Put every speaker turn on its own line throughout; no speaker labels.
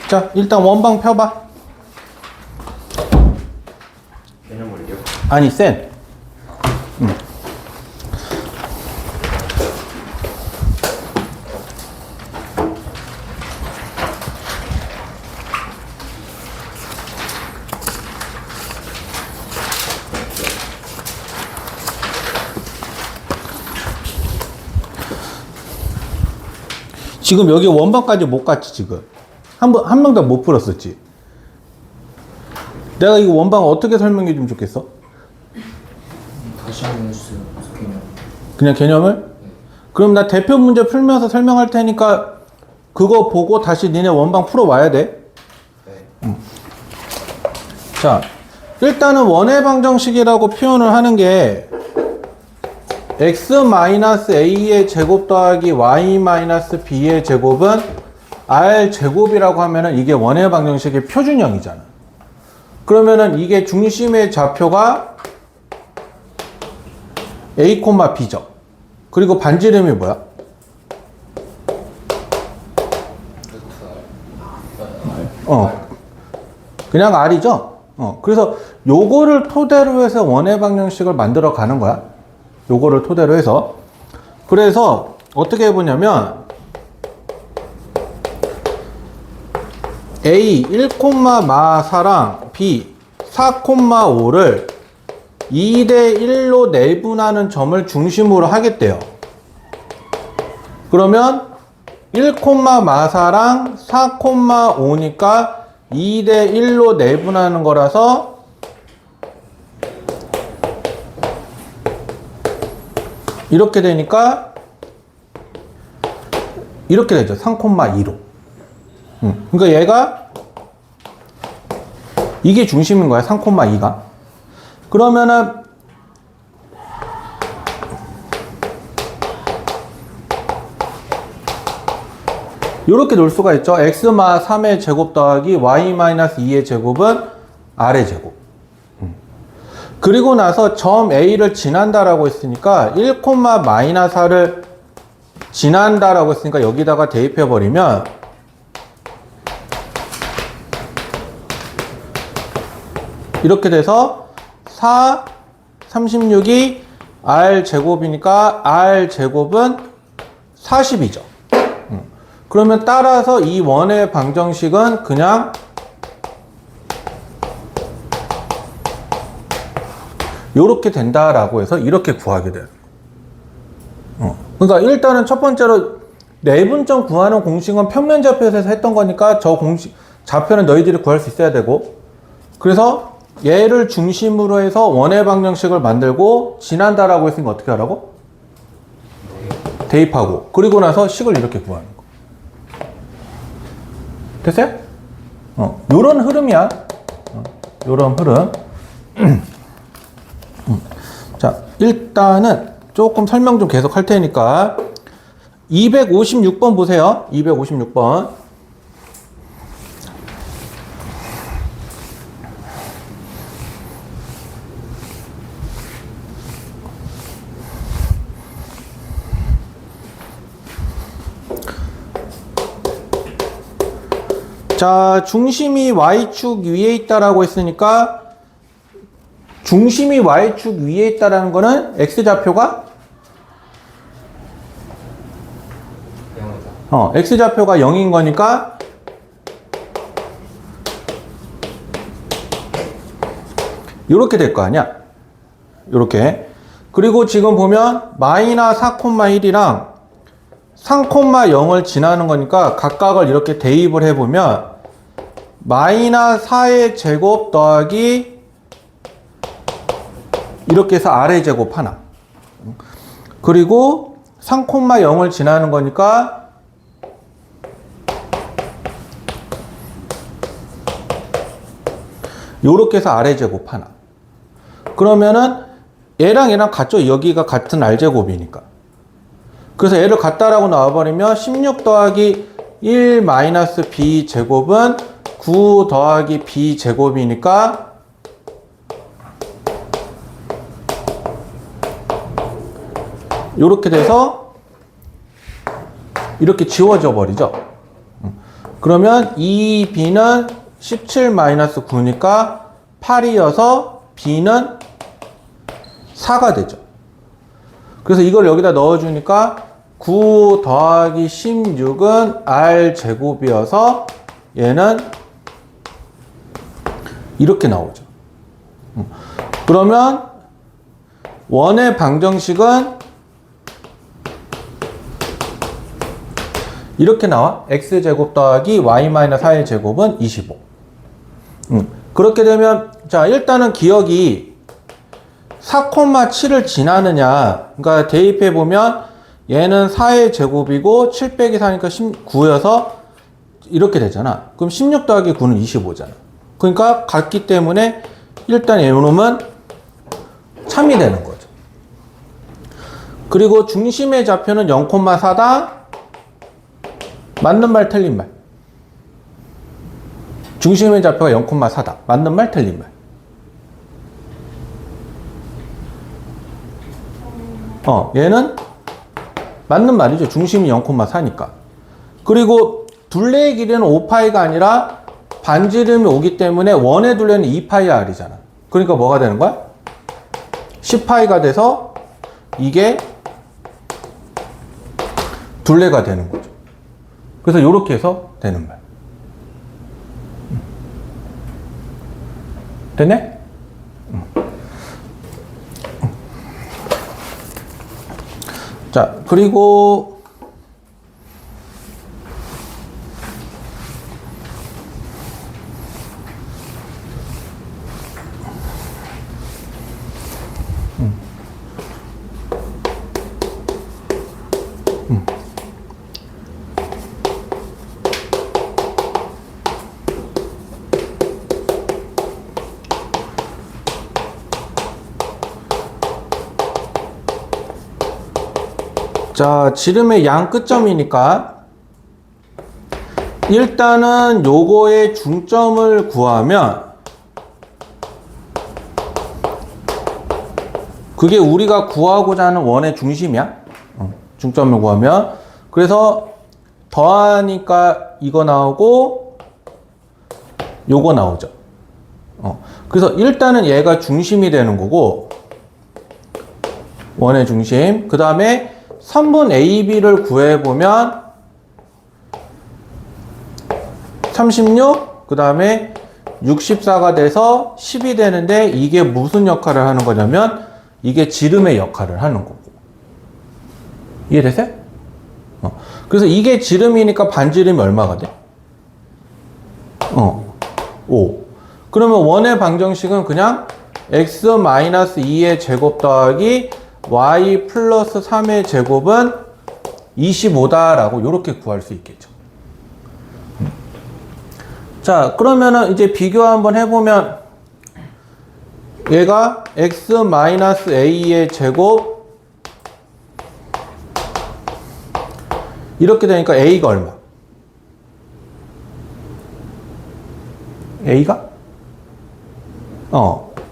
자, 일단 원방 펴봐.
개념을요?
아니, 센. 지금 여기 원방까지 못 갔지, 지금. 한 명도 못 풀었었지. 내가 이거 원방 어떻게 설명해 주면 좋겠어?
다시 한번 해주세요. 개념.
그냥 개념을?
네.
그럼 나 대표 문제 풀면서 설명할 테니까 그거 보고 다시 니네 원방 풀어와야 돼.
네.
자, 일단은 원의 방정식이라고 표현을 하는 게 x-a의 제곱 더하기 y-b의 제곱은 r 제곱이라고 하면은 이게 원의 방정식의 표준형이잖아. 그러면은 이게 중심의 좌표가 a, b죠. 그리고 반지름이 뭐야? 그냥 r이죠. 그래서 요거를 토대로 해서 원의 방정식을 만들어 가는 거야. 요거를 토대로 해서. 그래서 어떻게 해보냐면 A 1,4랑 B 4,5를 2대 1로 내분하는 점을 중심으로 하겠대요. 그러면 1,4랑 4,5니까 2대 1로 내분하는 거라서 이렇게 되니까 이렇게 되죠. 3,2로. 그러니까 얘가 이게 중심인 거야. 3,2가. 그러면은 이렇게 놓을 수가 있죠. x-3의 제곱 더하기 y-2의 제곱은 r의 제곱. 그리고 나서 점 A를 지난다라고 했으니까 1,-4를 지난다라고 했으니까 여기다가 대입해버리면 이렇게 돼서 4, 36이 R제곱이니까 R제곱은 40이죠. 그러면 따라서 이 원의 방정식은 그냥 요렇게 된다라고 해서 이렇게 구하게 돼요. 그러니까 일단은 첫 번째로 내분점 구하는 공식은 평면좌표에서 했던 거니까 저 공식 좌표는 너희들이 구할 수 있어야 되고, 그래서 얘를 중심으로 해서 원의 방정식을 만들고 지난다라고 했으니까 어떻게 하라고? 대입하고, 그리고 나서 식을 이렇게 구하는 거. 됐어요? 요런 흐름이야. 요런 흐름. 자, 일단은 조금 설명 좀 계속 할 테니까 256번 보세요. 256번. 자, 중심이 Y축 위에 있다라고 했으니까 중심이 Y축 위에 있다라는 거는 X좌표가 X좌표가 0인 거니까 요렇게 될 거 아니야. 요렇게. 그리고 지금 보면 마이너스 4,1이랑 3,0을 지나는 거니까 각각을 이렇게 대입을 해보면 마이너스 4의 제곱 더하기 이렇게 해서 R의 제곱 하나. 그리고 3,0을 지나는 거니까 요렇게 해서 R의 제곱 하나. 그러면은 얘랑 얘랑 같죠? 여기가 같은 R제곱이니까. 그래서 얘를 같다라고 나와버리면 16 더하기 1 마이너스 B 제곱은 9 더하기 B 제곱이니까 요렇게 돼서 이렇게 지워져 버리죠. 그러면 2b는 17-9니까 8이어서 b는 4가 되죠. 그래서 이걸 여기다 넣어주니까 9 더하기 16은 r제곱이어서 얘는 이렇게 나오죠. 그러면 원의 방정식은 이렇게 나와. x제곱 더하기 y-4의 제곱은 25. 그렇게 되면 자 일단은 기억이 4,7을 지나느냐, 그러니까 대입해 보면 얘는 4의 제곱이고 7 빼기 4니까 19여서 이렇게 되잖아. 그럼 16 더하기 9는 25잖아. 그러니까 같기 때문에 일단 이놈은 참이 되는 거죠. 그리고 중심의 좌표는 0,4다. 맞는 말 틀린 말. 중심의 좌표가 0,4다. 맞는 말 틀린 말. 얘는 맞는 말이죠. 중심이 0,4니까. 그리고 둘레의 길이는 5파이가 아니라 반지름이 오기 때문에 원의 둘레는 2파이 r이잖아. 그러니까 뭐가 되는 거야? 10파이가 돼서 이게 둘레가 되는 거죠. 그래서 이렇게 해서 되는 말. 됐네? 자, 그리고 자, 지름의 양 끝점이니까 일단은 요거의 중점을 구하면 그게 우리가 구하고자 하는 원의 중심이야. 중점을 구하면. 그래서 더하니까 이거 나오고 요거 나오죠. 그래서 일단은 얘가 중심이 되는 거고, 원의 중심. 그 다음에 선분 AB를 구해보면 36, 그 다음에 64가 돼서 10이 되는데 이게 무슨 역할을 하는 거냐면 이게 지름의 역할을 하는 거고. 이해되세요? 그래서 이게 지름이니까 반지름이 얼마가 돼? 5. 그러면 원의 방정식은 그냥 x-2의 제곱 더하기 y 플러스 3의 제곱은 25다라고 이렇게 구할 수 있겠죠. 자, 그러면은 이제 비교 한번 해보면 얘가 x-a의 제곱 이렇게 되니까 a가 얼마? a가?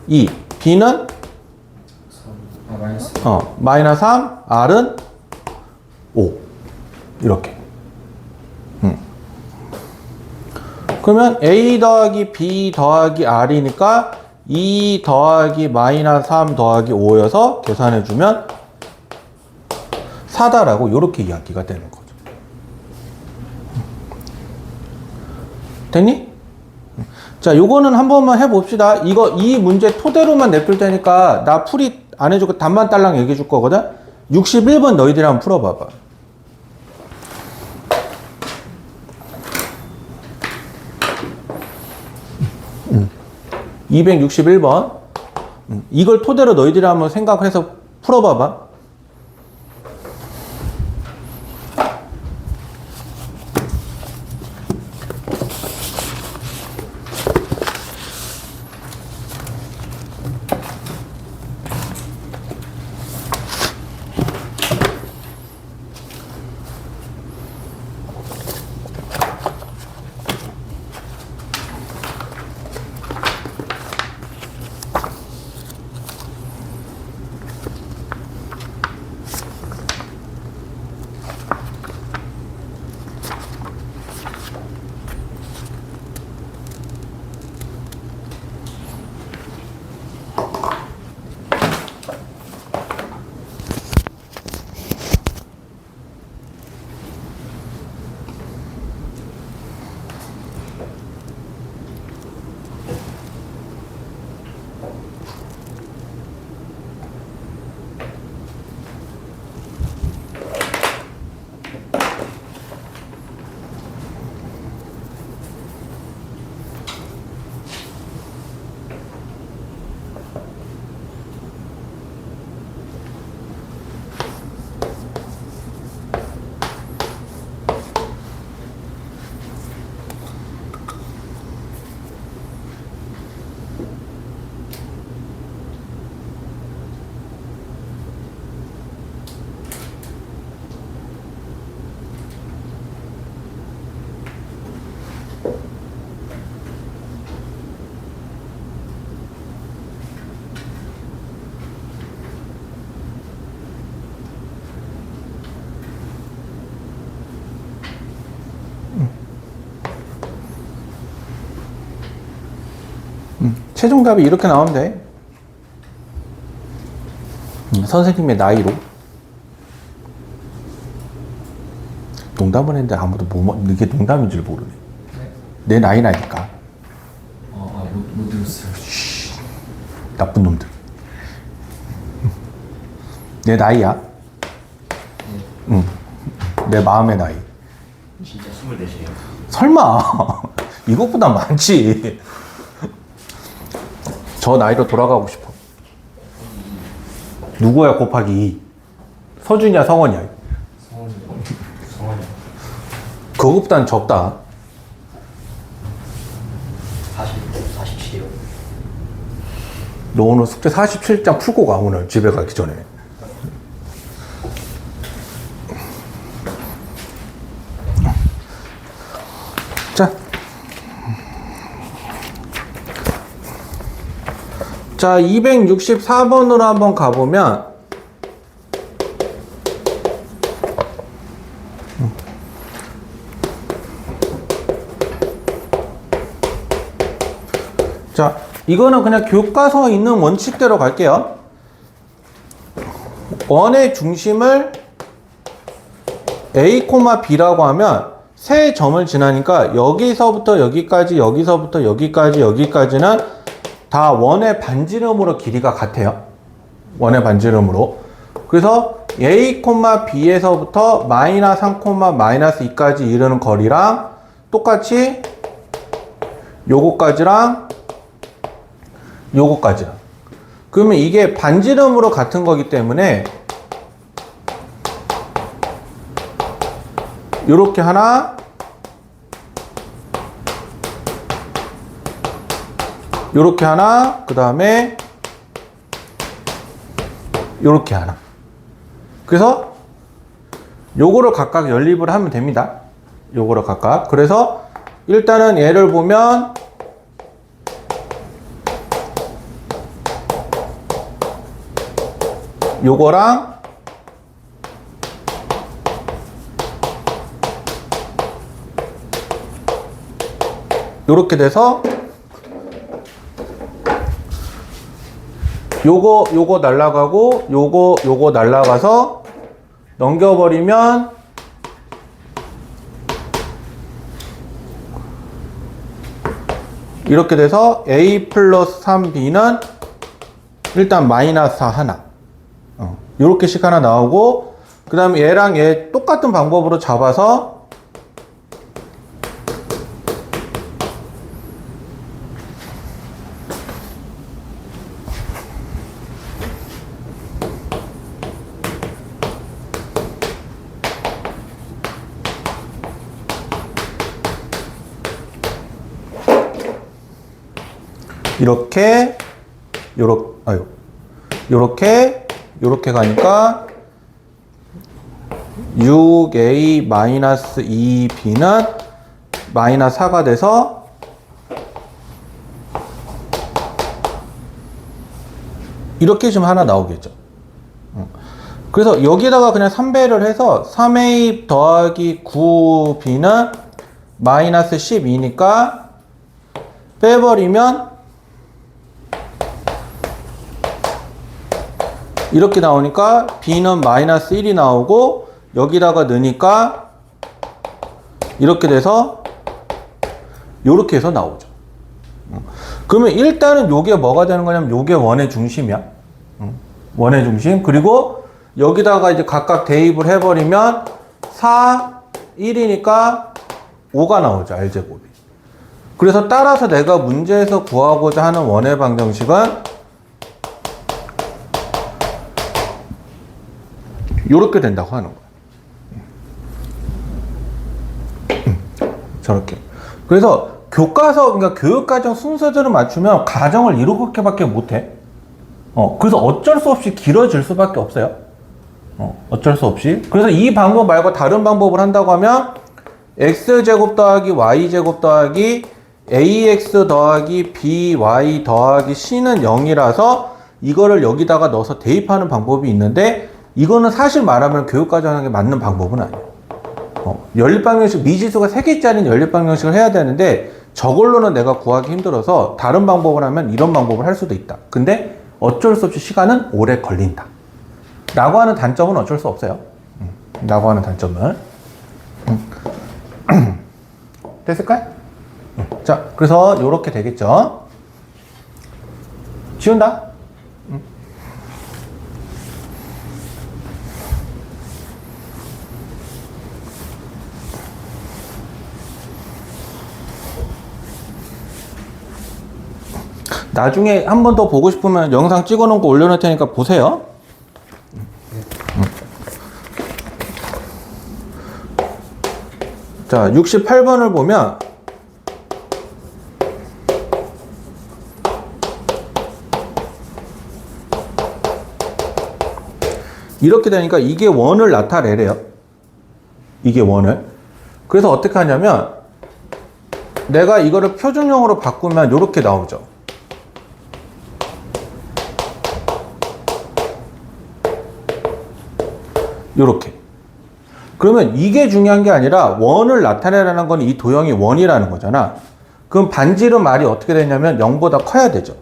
2. b는? 마이너스 3. r은? 5. 이렇게. 그러면 a 더하기 b 더하기 r이니까 2 더하기 마이너스 3 더하기 5여서 계산해주면 4다라고 이렇게 이야기가 되는 거죠. 됐니? 자, 요거는 한 번만 해봅시다. 이 문제 토대로만 냅둘 테니까 나 풀이 안 해주고 답만 딸랑 얘기해 줄 거거든? 61번 너희들이 한번 풀어봐봐. 261번. 이걸 토대로 너희들이 한번 생각해서 풀어봐봐. 최종답이 이렇게 나오면 돼. 선생님의 나이로. 농담을 했는데 아무도 이게 농담인 줄 모르네. 내 나이 나니까.
못 들었어요.
나쁜 놈들. 내 나이야. 응. 내 마음의 나이.
진짜 24시에요.
설마. 이것보다 많지. 저 나이로 돌아가고 싶어. 누구야 곱하기 2? 서준이야 성원이야?
성원이.
그것보단 적다.
47이요.
너 오늘 숙제 47장 풀고 가, 오늘 집에 가기 전에. 자, 264번으로 한번 가보면, 자, 이거는 그냥 교과서에 있는 원칙대로 갈게요. 원의 중심을 A, B라고 하면 세 점을 지나니까 여기서부터 여기까지, 여기서부터 여기까지, 여기까지는 다 원의 반지름으로 길이가 같아요. 원의 반지름으로. 그래서 A, B에서부터 마이너스 3, 마이너스 2까지 이르는 거리랑 똑같이 요거까지랑 요거까지랑. 그러면 이게 반지름으로 같은 거기 때문에 요렇게 하나, 요렇게 하나, 그 다음에 요렇게 하나. 그래서 요거를 각각 연립을 하면 됩니다. 요거를 각각. 그래서 일단은 얘를 보면 요거랑 요렇게 돼서 요거 날라가고 요거 날라가서 넘겨버리면 이렇게 돼서 A 플러스 3B는 일단 마이너스 4 하나. 요렇게 식 하나 나오고, 그 다음에 얘랑 얘 똑같은 방법으로 잡아서 이렇게 요렇게 가니까 6a 마이너스 2b는 마이너스 4가 돼서 이렇게 좀 하나 나오겠죠. 그래서 여기다가 그냥 3배를 해서 3a 더하기 9b는 마이너스 12니까 빼버리면 이렇게 나오니까 b는 마이너스 1이 나오고, 여기다가 넣으니까 이렇게 돼서 요렇게 해서 나오죠. 그러면 일단은 요게 뭐가 되는 거냐면 요게 원의 중심이야. 원의 중심. 그리고 여기다가 이제 각각 대입을 해버리면 4, 1이니까 5가 나오죠. R제곱이. 그래서 따라서 내가 문제에서 구하고자 하는 원의 방정식은 요렇게 된다고 하는 거야. 저렇게. 그래서 교과서, 그러니까 교육과정 순서대로 맞추면 가정을 이렇게밖에 못해. 그래서 어쩔 수 없이 길어질 수밖에 없어요. 어쩔 수 없이. 그래서 이 방법 말고 다른 방법을 한다고 하면 x제곱 더하기 y제곱 더하기 ax 더하기 by 더하기 c는 0이라서 이거를 여기다가 넣어서 대입하는 방법이 있는데, 이거는 사실 말하면 교육과정에 맞는 방법은 아니에요. 연립방정식, 미지수가 3개짜리는 연립방정식을 해야 되는데, 저걸로는 내가 구하기 힘들어서 다른 방법을 하면 이런 방법을 할 수도 있다. 근데 어쩔 수 없이 시간은 오래 걸린다. 라고 하는 단점은 어쩔 수 없어요. 라고 하는 단점은. 됐을까요? 자, 그래서 요렇게 되겠죠. 지운다. 나중에 한 번 더 보고 싶으면 영상 찍어 놓은 거 올려놓을 테니까 보세요. 자, 68번을 보면 이렇게 되니까 이게 원을 나타내래요. 이게 원을. 그래서 어떻게 하냐면 내가 이거를 표준형으로 바꾸면 이렇게 나오죠. 요렇게. 그러면 이게 중요한 게 아니라 원을 나타내라는 건 이 도형이 원이라는 거잖아. 그럼 반지름 말이 어떻게 되냐면 0보다 커야 되죠.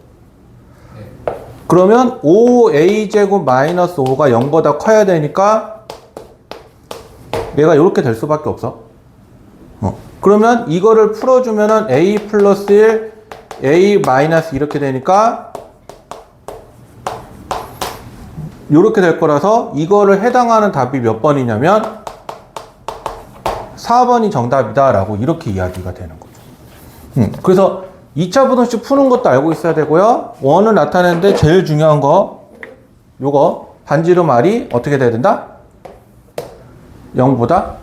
그러면 5a제곱 마이너스 5가 0보다 커야 되니까 얘가 이렇게 될 수밖에 없어. 그러면 이거를 풀어주면은 a 플러스 1, a 마이너스 이렇게 되니까 이렇게 될 거라서 이거를 해당하는 답이 몇 번이냐면 4번이 정답이다 라고 이렇게 이야기가 되는 거죠. 그래서 2차 부등식 푸는 것도 알고 있어야 되고요. 원을 나타내는데 제일 중요한 거 요거 반지름 R이 어떻게 돼야 된다? 0보다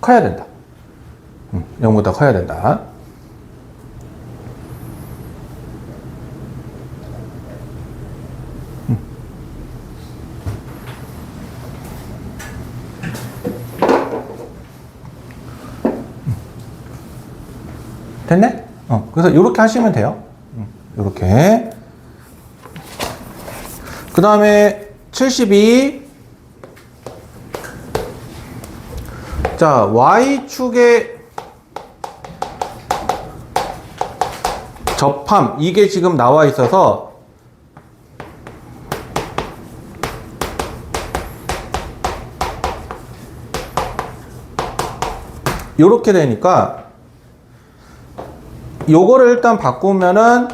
커야 된다. 0보다 커야 된다. 됐네? 그래서 이렇게 하시면 돼요. 이렇게. 그 다음에 72. 자, Y축의 접함. 이게 지금 나와 있어서 이렇게 되니까 요거를 일단 바꾸면은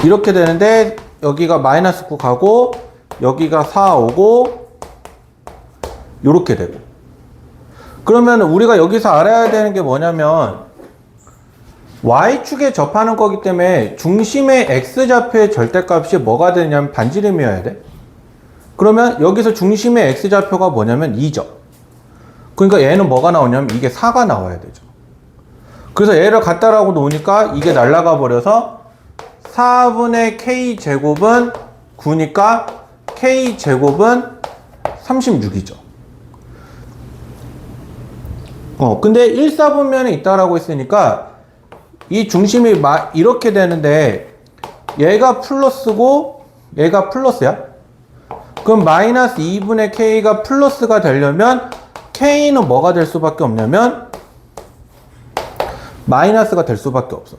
이렇게 되는데 여기가 마이너스 9 가고 여기가 4 오고 요렇게 되고 그러면 우리가 여기서 알아야 되는 게 뭐냐면 Y축에 접하는 거기 때문에 중심의 X좌표의 절대값이 뭐가 되냐면 반지름이어야 돼. 그러면 여기서 중심의 X좌표가 뭐냐면 2죠. 그러니까 얘는 뭐가 나오냐면 이게 4가 나와야 되죠. 그래서 얘를 갖다라고 놓으니까 이게 날아가 버려서 4분의 K제곱은 9니까 K제곱은 36이죠. 근데 1사분면에 있다라고 했으니까 이 중심이 이렇게 되는데 얘가 플러스고 얘가 플러스야. 그럼 마이너스 2분의 K가 플러스가 되려면 K는 뭐가 될 수밖에 없냐면 마이너스가 될 수밖에 없어.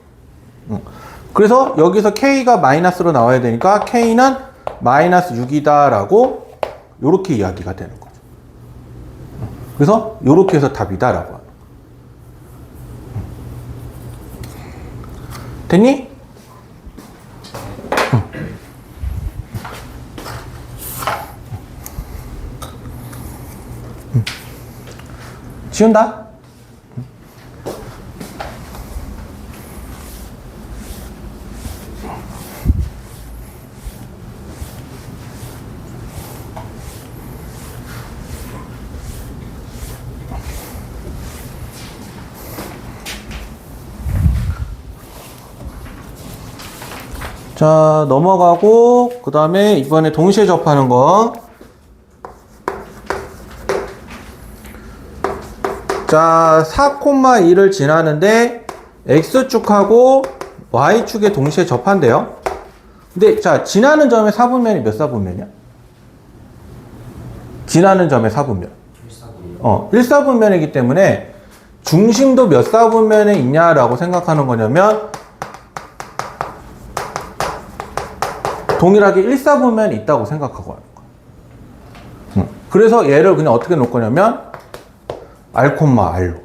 그래서 여기서 K가 마이너스로 나와야 되니까 K는 마이너스 6이다 라고 요렇게 이야기가 되는 거죠. 그래서 요렇게 해서 답이다 라고 하는 거예요. 됐니? 지운다? 자, 넘어가고 그 다음에 이번에 동시에 접하는 거. 자, 4,2를 지나는데 X축하고 Y축에 동시에 접한대요. 근데 자, 지나는 점의 사분면이 몇 사분면이야? 지나는 점의 사분면.
1사분면.
1사분면이기 때문에 중심도 몇 사분면에 있냐라고 생각하는 거냐면 동일하게 1사분면에 있다고 생각하고 하는 거야. 그래서 얘를 그냥 어떻게 놓을 거냐면 R, R로.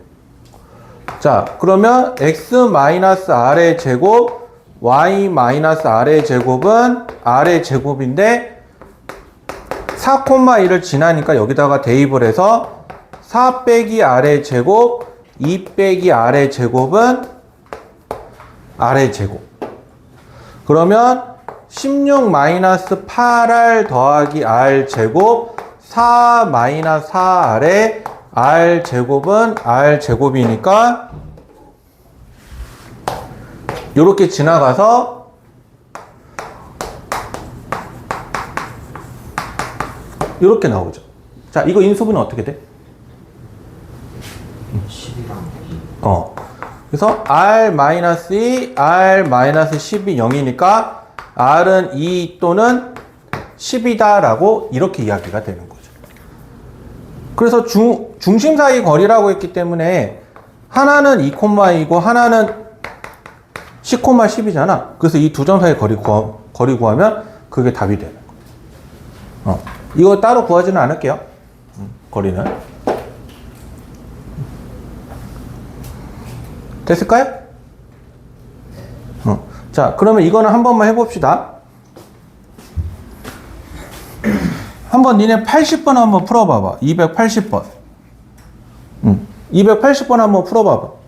자, 그러면 x-r의 제곱, y-r의 제곱은 r의 제곱인데 4, 1을 지나니까 여기다가 대입을 해서 4 빼기 r의 제곱, 2 빼기 r의 제곱은 r의 제곱. 그러면 16-8r 더하기 r 제곱 4-4r의 r 제곱은 r 제곱이니까 이렇게 지나가서 이렇게 나오죠. 자, 이거 인수분해 어떻게 돼?
10이랑
그래서 r-2, r-10이 0이니까 r은 2 또는 10이다 라고 이렇게 이야기가 되는 거죠. 그래서 중심 사이 거리라고 했기 때문에 하나는 2,2고 하나는 10,10이잖아. 그래서 이 두 점 사이 거리 구하면 그게 답이 되는 거예요. 이거 따로 구하지는 않을게요. 거리는. 됐을까요? 자, 그러면 이거는 한 번만 해봅시다. 한번 니네 80번 한번 풀어봐봐. 280번. 280번 한번 풀어봐봐.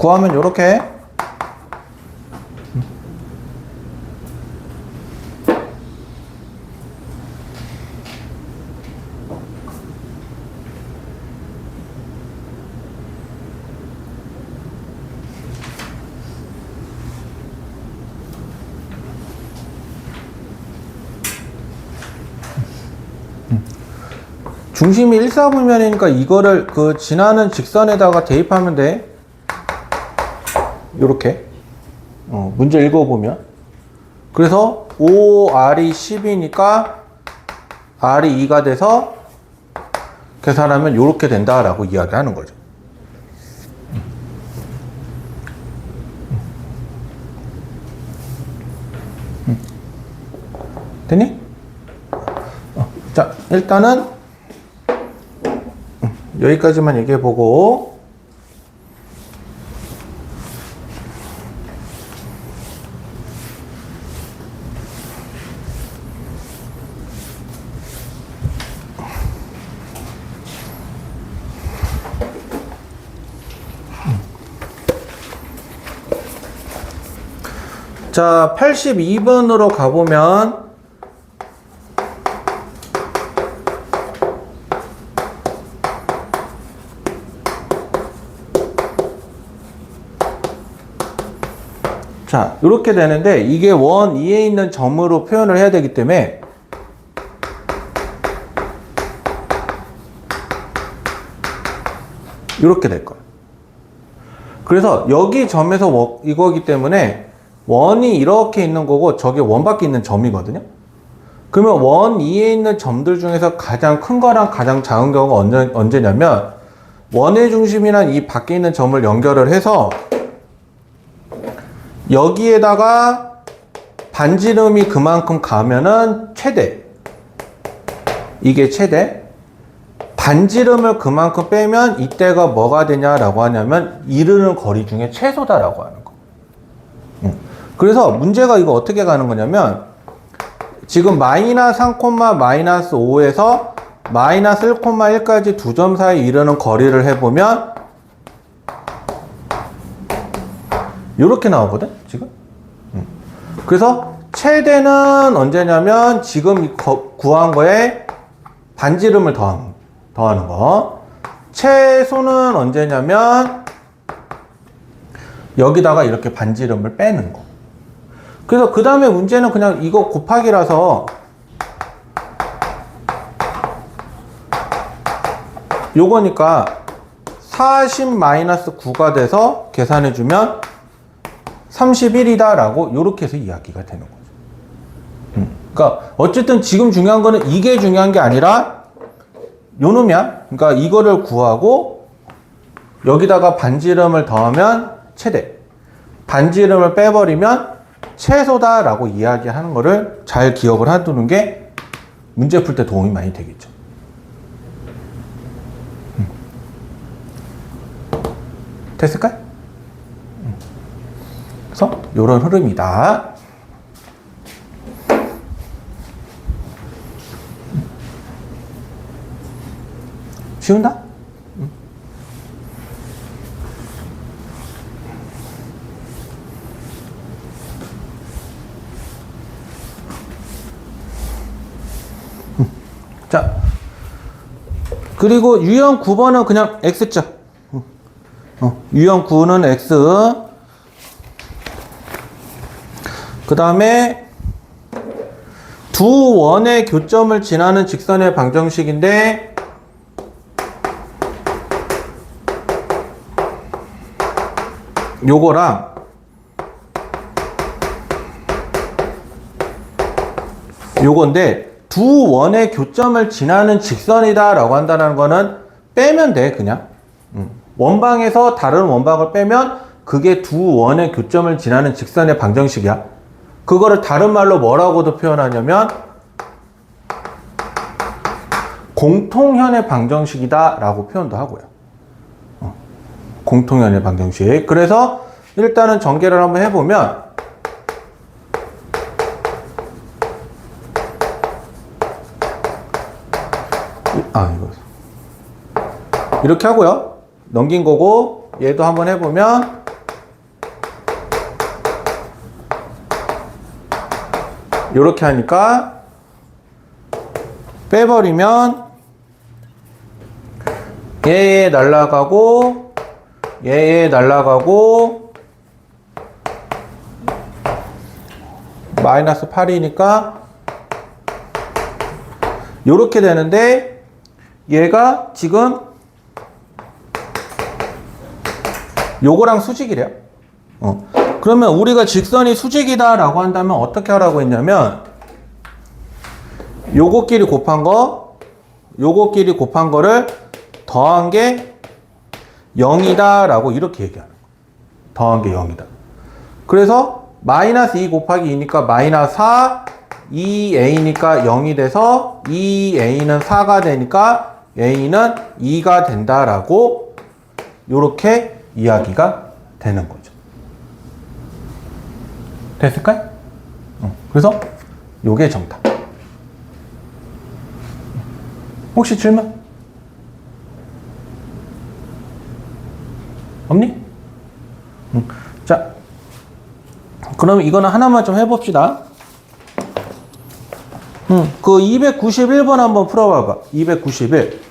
구하면 이렇게 중심이 1사분면이니까 이거를 그 지나는 직선에다가 대입하면 돼. 요렇게 문제 읽어보면 그래서 5r이 10이니까 r이 2가 돼서 계산하면 요렇게 된다라고 이야기하는 거죠. 됐니? 자, 일단은 여기까지만 얘기해보고 자, 82번으로 가보면 자, 이렇게 되는데 이게 원 2에 있는 점으로 표현을 해야 되기 때문에 이렇게 될 거예요. 그래서 여기 점에서 이거기 때문에 원이 이렇게 있는 거고 저게 원 밖에 있는 점이거든요. 그러면 원 2에 있는 점들 중에서 가장 큰 거랑 가장 작은 경우가 언제냐면 원의 중심이란 이 밖에 있는 점을 연결을 해서 여기에다가 반지름이 그만큼 가면은 최대. 이게 최대. 반지름을 그만큼 빼면 이때가 뭐가 되냐라고 하냐면 이르는 거리 중에 최소다라고 하는 거. 그래서 문제가 이거 어떻게 가는 거냐면 지금 마이너스 3, 마이너스 5에서 마이너스 1,1까지 두 점 사이 이르는 거리를 해보면 이렇게 나오거든 지금. 그래서 최대는 언제냐면 지금 구한 거에 반지름을 더하는 거. 최소는 언제냐면 여기다가 이렇게 반지름을 빼는 거. 그래서 그 다음에 문제는 그냥 이거 곱하기라서 요거니까 40-9가 돼서 계산해주면 31이다 라고 요렇게 해서 이야기가 되는 거죠. 그러니까 어쨌든 지금 중요한 거는 이게 중요한 게 아니라 요놈이야. 그러니까 이거를 구하고 여기다가 반지름을 더하면 최대, 반지름을 빼버리면 최소다 라고 이야기하는 거를 잘 기억을 해두는 게 문제 풀 때 도움이 많이 되겠죠. 됐을까요? 그래서 이런 흐름이다. 쉬운다? 자, 그리고 유형 9번은 그냥 X자. 유형 9는 X. 그 다음에 두 원의 교점을 지나는 직선의 방정식인데 요거랑 요건데 두 원의 교점을 지나는 직선이다 라고 한다는 거는 빼면 돼 그냥. 원방에서 다른 원방을 빼면 그게 두 원의 교점을 지나는 직선의 방정식이야. 그거를 다른 말로 뭐라고도 표현하냐면 공통현의 방정식이다 라고 표현도 하고요. 공통현의 방정식. 그래서 일단은 전개를 한번 해보면 이거 이렇게 하고요. 넘긴 거고 얘도 한번 해보면 이렇게 하니까 빼버리면 얘 날라가고 얘 날라가고 마이너스 8이니까 이렇게 되는데 얘가 지금 요거랑 수직이래요. 그러면 우리가 직선이 수직이다 라고 한다면 어떻게 하라고 했냐면 요거끼리 곱한 거 요거끼리 곱한 거를 더한 게 0이다 라고 이렇게 얘기하는 거예요. 더한 게 0이다. 그래서 마이너스 2 곱하기 2니까 마이너스 4, 2a니까 0이 돼서 2a는 4가 되니까 a는 2가 된다라고 요렇게 이야기가 되는 거죠. 됐을까요? 그래서 요게 정답. 혹시 질문? 없니? 자, 그럼 이거는 하나만 좀 해봅시다. 그 291번 한번 풀어봐봐. 291.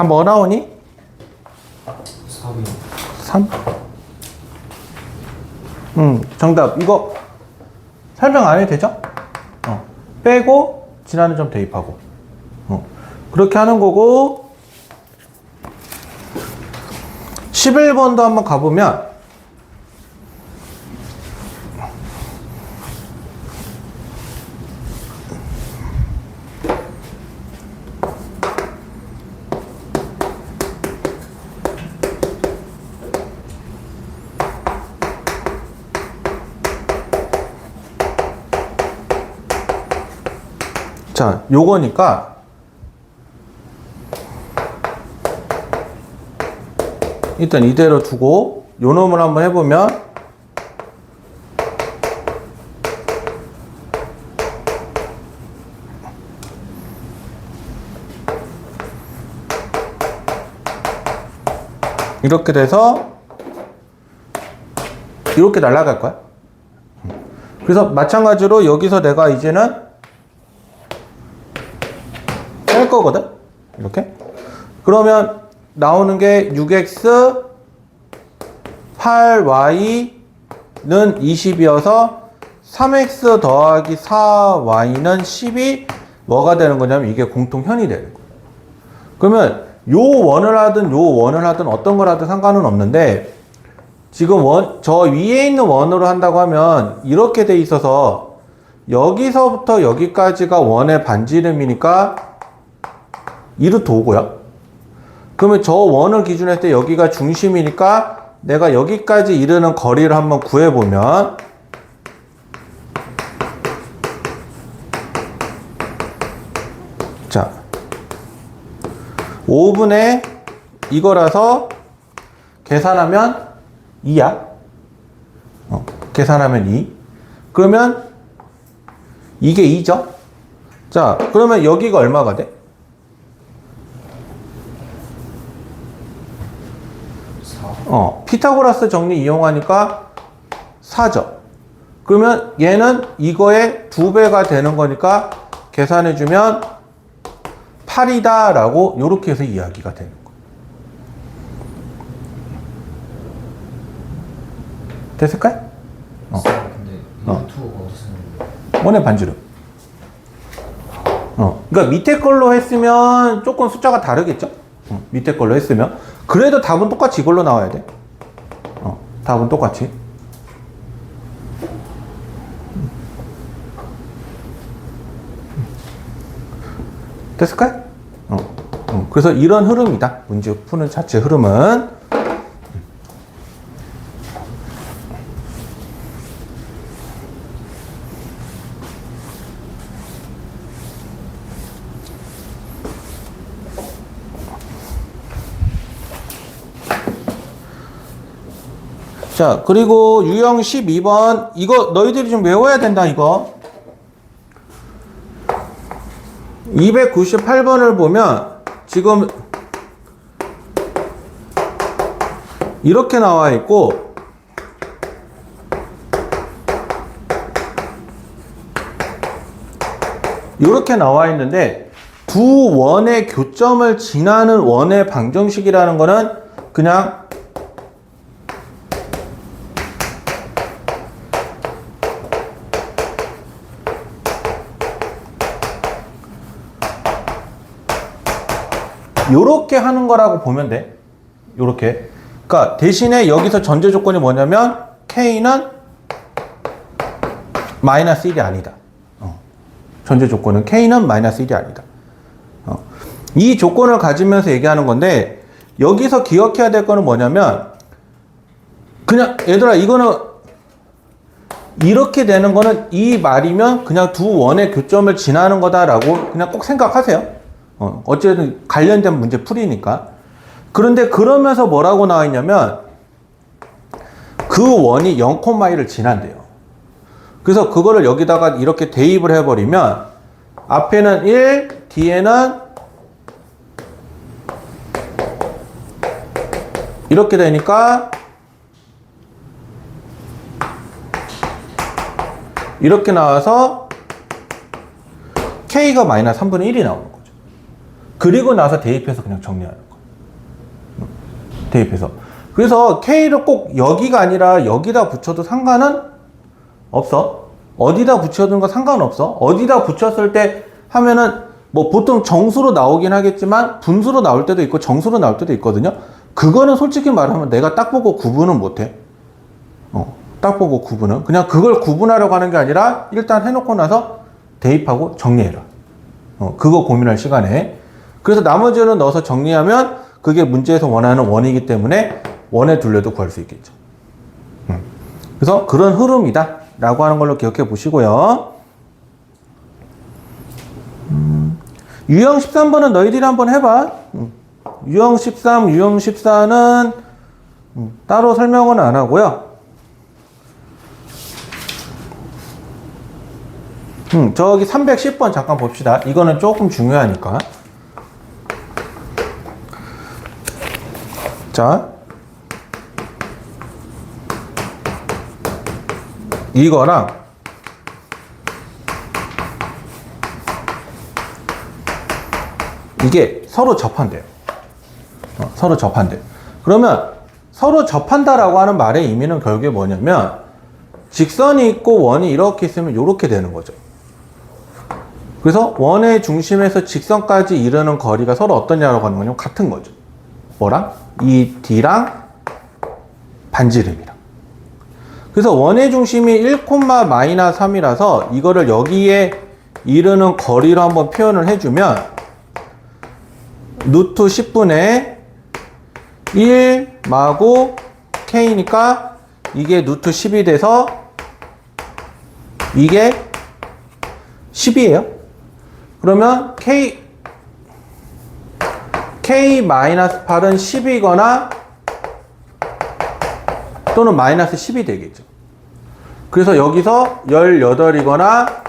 자, 뭐 나오니?
4위.
3? 정답. 이거 설명 안 해도 되죠? 빼고 지나는 점 대입하고. 그렇게 하는 거고, 11번도 한번 가보면, 자, 요거니까 일단 이대로 두고 요 놈을 한번 해보면 이렇게 돼서 이렇게 날아갈 거야. 그래서 마찬가지로 여기서 내가 이제는 뺄 거거든? 이렇게. 그러면 나오는 게 6x 8y는 20이어서 3x 더하기 4y는 10이 뭐가 되는 거냐면 이게 공통현이 되는 거예요. 그러면 요 원을 하든 요 원을 하든 어떤 걸 하든 상관은 없는데 지금 저 위에 있는 원으로 한다고 하면 이렇게 돼 있어서 여기서부터 여기까지가 원의 반지름이니까 이루트 5고요. 그러면 저 원을 기준으로 했을 때 여기가 중심이니까 내가 여기까지 이르는 거리를 한번 구해보면 자 5분의 이거라서 계산하면 2야. 계산하면 2. 그러면 이게 2죠. 자 그러면 여기가 얼마가 돼?
4.
피타고라스 정리 이용하니까 4죠. 그러면 얘는 이거의 2배가 되는 거니까 계산해주면 8이다 라고 이렇게 해서 이야기가 되는 거예요. 됐을까요?
근데 이루트가 어디서 나는 거야?
원의 반지름. 그러니까 밑에 걸로 했으면 조금 숫자가 다르겠죠? 밑에 걸로 했으면. 그래도 답은 똑같이 이걸로 나와야 돼. 답은 똑같이. 됐을까요? 그래서 이런 흐름이다. 문제 푸는 자체 흐름은. 자, 그리고 유형 12번. 이거 너희들이 좀 외워야 된다, 이거. 298번을 보면 지금 이렇게 나와 있고 이렇게 나와 있는데 두 원의 교점을 지나는 원의 방정식이라는 거는 그냥 요렇게 하는 거라고 보면 돼. 요렇게. 그러니까 대신에 여기서 전제 조건이 뭐냐면 K는 마이너스 1이 아니다. 전제 조건은 K는 마이너스 1이 아니다. 이 조건을 가지면서 얘기하는 건데 여기서 기억해야 될 거는 뭐냐면 그냥 얘들아 이거는 이렇게 되는 거는 이 말이면 그냥 두 원의 교점을 지나는 거다라고 그냥 꼭 생각하세요. 어쨌든 관련된 문제 풀이니까. 그런데 그러면서 뭐라고 나와 있냐면 그 원이 0,1을 지난대요. 그래서 그거를 여기다가 이렇게 대입을 해버리면 앞에는 1, 뒤에는 이렇게 되니까 이렇게 나와서 K가 마이너스 3분의 1이 나오는 거죠. 그리고 나서 대입해서 그냥 정리하는 거예요. 대입해서. 그래서 K를 꼭 여기가 아니라 여기다 붙여도 상관은 없어. 어디다 붙여둔 거 상관없어. 어디다 붙였을 때 하면은 뭐 보통 정수로 나오긴 하겠지만 분수로 나올 때도 있고 정수로 나올 때도 있거든요. 그거는 솔직히 말하면 내가 딱 보고 구분은 못해. 딱 보고 구분은. 그냥 그걸 구분하려고 하는 게 아니라 일단 해놓고 나서 대입하고 정리해라. 그거 고민할 시간에. 그래서 나머지는 넣어서 정리하면 그게 문제에서 원하는 원이기 때문에 원의 둘레도 구할 수 있겠죠. 그래서 그런 흐름이다 라고 하는 걸로 기억해 보시고요. 유형 13번은 너희들이 한번 해봐. 유형 13, 유형 14는 따로 설명은 안 하고요. 저기 310번 잠깐 봅시다. 이거는 조금 중요하니까. 자, 이거랑 이게 서로 접한대요. 서로 접한대. 그러면 서로 접한다라고 하는 말의 의미는 결국에 뭐냐면 직선이 있고 원이 이렇게 있으면 이렇게 되는 거죠. 그래서 원의 중심에서 직선까지 이르는 거리가 서로 어떠냐라고 하는 거냐면 같은 거죠. 뭐랑? 이 D랑 반지름이랑. 그래서 원의 중심이 1,-3이라서 이거를 여기에 이르는 거리로 한번 표현을 해주면 루트 10분의 1 마구 K니까 이게 루트 10이 돼서 이게 10이에요. 그러면 K-8은 10이거나 또는 마이너스 10이 되겠죠. 그래서 여기서 18이거나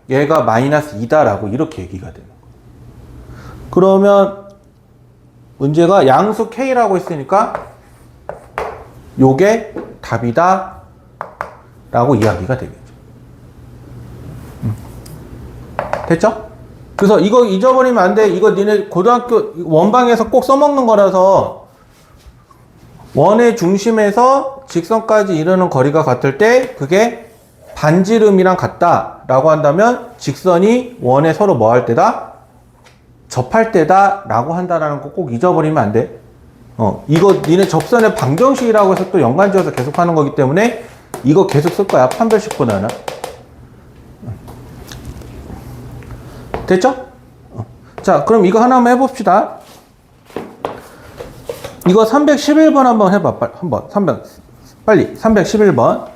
얘가 마이너스 2다라고 이렇게 얘기가 되는 거예요. 그러면 문제가 양수 K라고 했으니까 요게 답이다 라고 이야기가 되겠죠. 됐죠? 그래서 이거 잊어버리면 안 돼. 이거 니네 고등학교 원방에서 꼭 써먹는 거라서 원의 중심에서 직선까지 이르는 거리가 같을 때 그게 반지름이랑 같다라고 한다면 직선이 원에 서로 뭐 할 때다? 접할 때다 라고 한다라는 거 꼭 잊어버리면 안 돼. 이거 니네 접선의 방정식이라고 해서 또 연관지어서 계속 하는 거기 때문에 이거 계속 쓸 거야. 판별식보다는. 됐죠? 자, 그럼 이거 하나만 해봅시다. 이거 311번 한번 해봐. 빨리. 311번.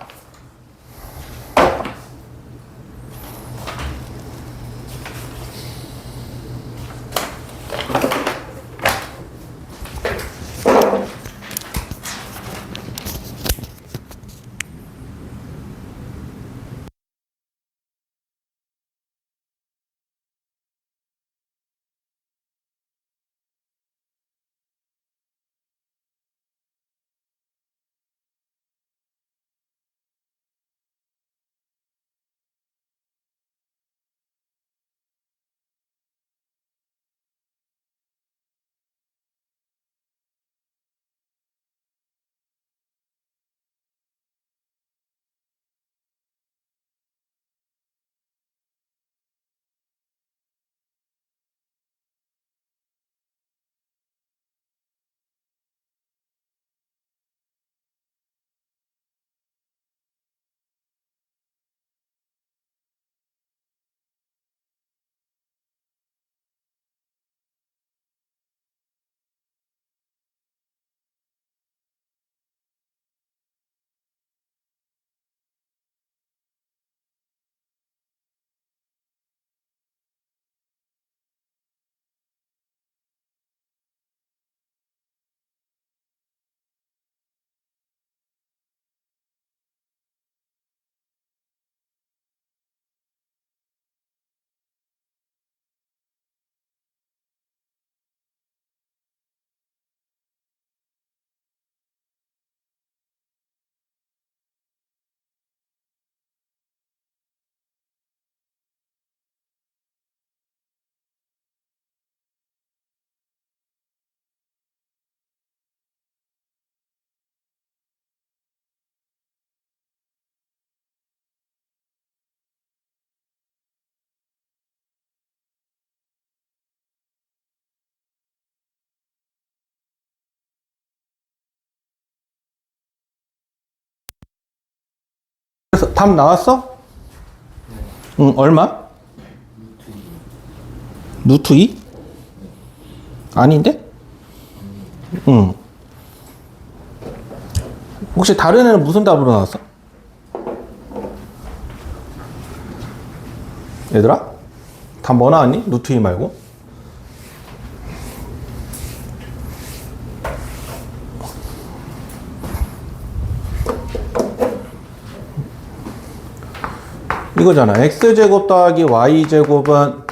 답 나왔어? 응, 얼마? 루트 2? 아닌데? 응. 혹시 다른 애는 무슨 답으로 나왔어? 얘들아? 답 뭐 나왔니? 루트 2 말고? 이거잖아. x제곱 더하기 y제곱은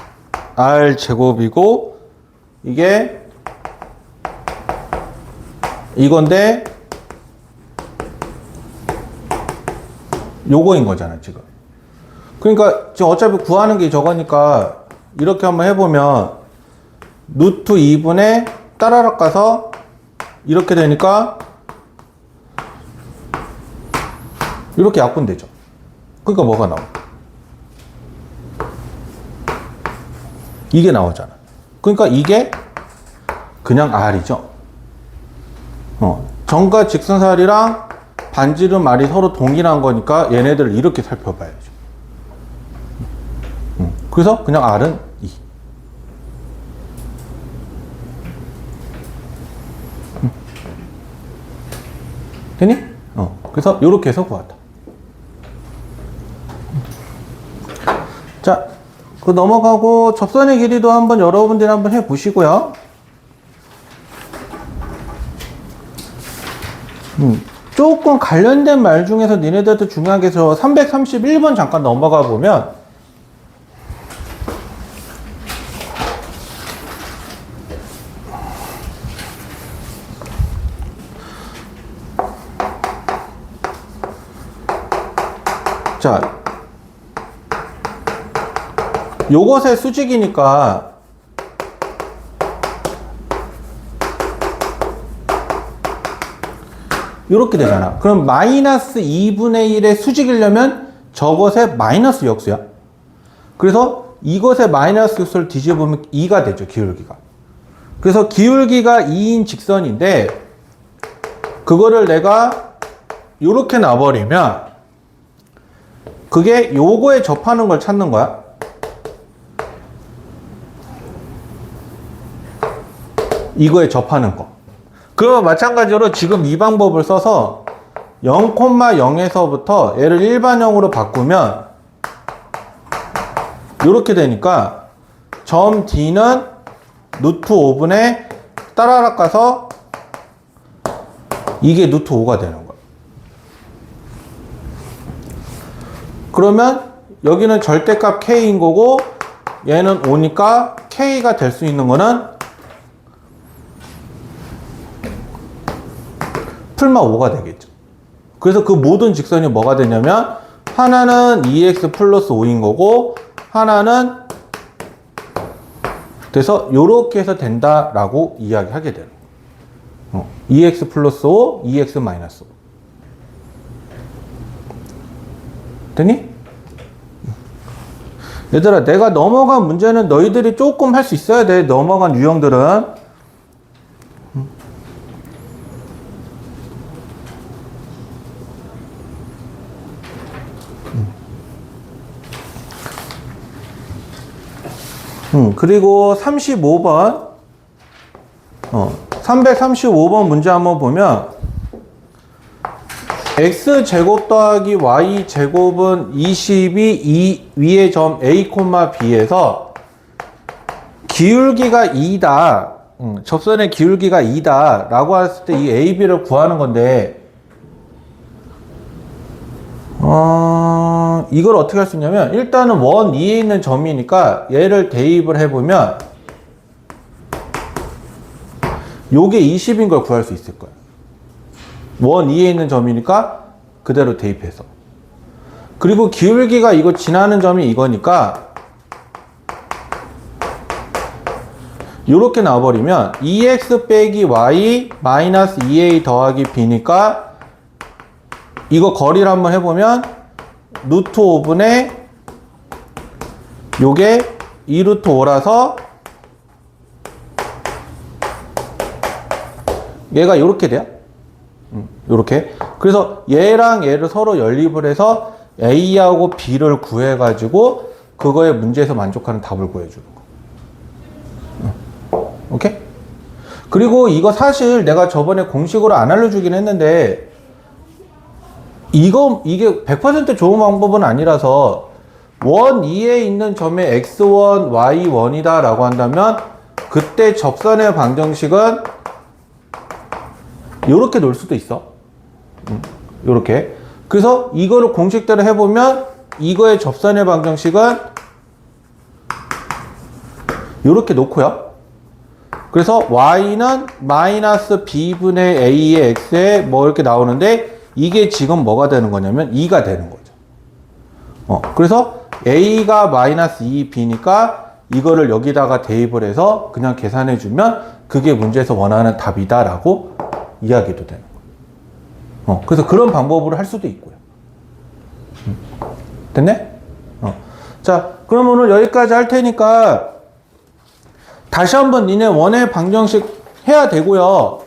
r제곱이고 이게 이건데 요거인 거잖아 지금. 그러니까 지금 어차피 구하는 게 저거니까 이렇게 한번 해보면 루트 2분의 따라락 가서 이렇게 되니까 이렇게 약분되죠. 그러니까 뭐가 나와? 이게 나오잖아. 그러니까 이게 그냥 R이죠. 점과 직선살이랑 반지름 R이 서로 동일한 거니까 얘네들을 이렇게 살펴봐야죠. 그래서 그냥 R은 2. 되니? 그래서 이렇게 해서 구하다. 자, 그 넘어가고 접선의 길이도 한번 여러분들이 한번 해 보시고요. 조금 관련된 말 중에서 니네들도 중요한 게 저 331번 잠깐 넘어가 보면 자, 요것의 수직이니까 이렇게 되잖아. 그럼 마이너스 2분의 1의 수직이려면 저것의 마이너스 역수야. 그래서 이것의 마이너스 역수를 뒤집으면 2가 되죠. 기울기가. 그래서 기울기가 2인 직선인데 그거를 내가 이렇게 놔버리면 그게 요거에 접하는 걸 찾는 거야. 이거에 접하는 거. 그럼 마찬가지로 지금 이 방법을 써서 0,0에서부터 얘를 일반형으로 바꾸면 이렇게 되니까 점 D는 루트 5분의 따라락 가서 이게 루트 5가 되는 거야. 그러면 여기는 절대값 K인 거고 얘는 5니까 K가 될 수 있는 거는 풀마 5가 되겠죠. 그래서 그 모든 직선이 뭐가 되냐면 하나는 2x 플러스 5인 거고 하나는 그래서 요렇게 해서 된다라고 이야기하게 되는 거예요. 2x 플러스 5, 2x 마이너스 5. 됐니? 얘들아, 내가 넘어간 문제는 너희들이 조금 할 수 있어야 돼. 넘어간 유형들은. 그리고 35번 335번 문제 한번 보면 x제곱 더하기 y제곱은 20이 이 위의 점 a, b에서 기울기가 2다. 접선의 기울기가 2다 라고 했을 때 이 a, b를 구하는 건데 이걸 어떻게 할 수 있냐면 일단은 원 2에 있는 점이니까 얘를 대입을 해보면 요게 20인 걸 구할 수 있을 거야. 원 2에 있는 점이니까 그대로 대입해서. 그리고 기울기가 이거 지나는 점이 이거니까 요렇게 나와버리면 2x 빼기 y 마이너스 2a 더하기 b니까 이거 거리를 한번 해보면 루트 5분의 요게 2루트 5라서 얘가 요렇게 돼요. 요렇게. 그래서 얘랑 얘를 서로 연립을 해서 A하고 B를 구해가지고 그거에 문제에서 만족하는 답을 구해주는 거. 오케이? 그리고 이거 사실 내가 저번에 공식으로 안 알려주긴 했는데 이게 100% 좋은 방법은 아니라서 원 2에 있는 점에 x1, y1이다 라고 한다면 그때 접선의 방정식은 요렇게 놓을 수도 있어. 요렇게. 그래서 이거를 공식대로 해보면 이거의 접선의 방정식은 요렇게 놓고요. 그래서 y는 마이너스 b분의 a의 x에 뭐 이렇게 나오는데 이게 지금 뭐가 되는 거냐면 2가 되는 거죠. 그래서 a가 마이너스 2b니까 이거를 여기다가 대입을 해서 그냥 계산해 주면 그게 문제에서 원하는 답이다 라고 이야기도 되는 거예요. 그래서 그런 방법으로 할 수도 있고요. 됐네? 자, 그럼 오늘 여기까지 할 테니까 다시 한번 니네 원의 방정식 해야 되고요.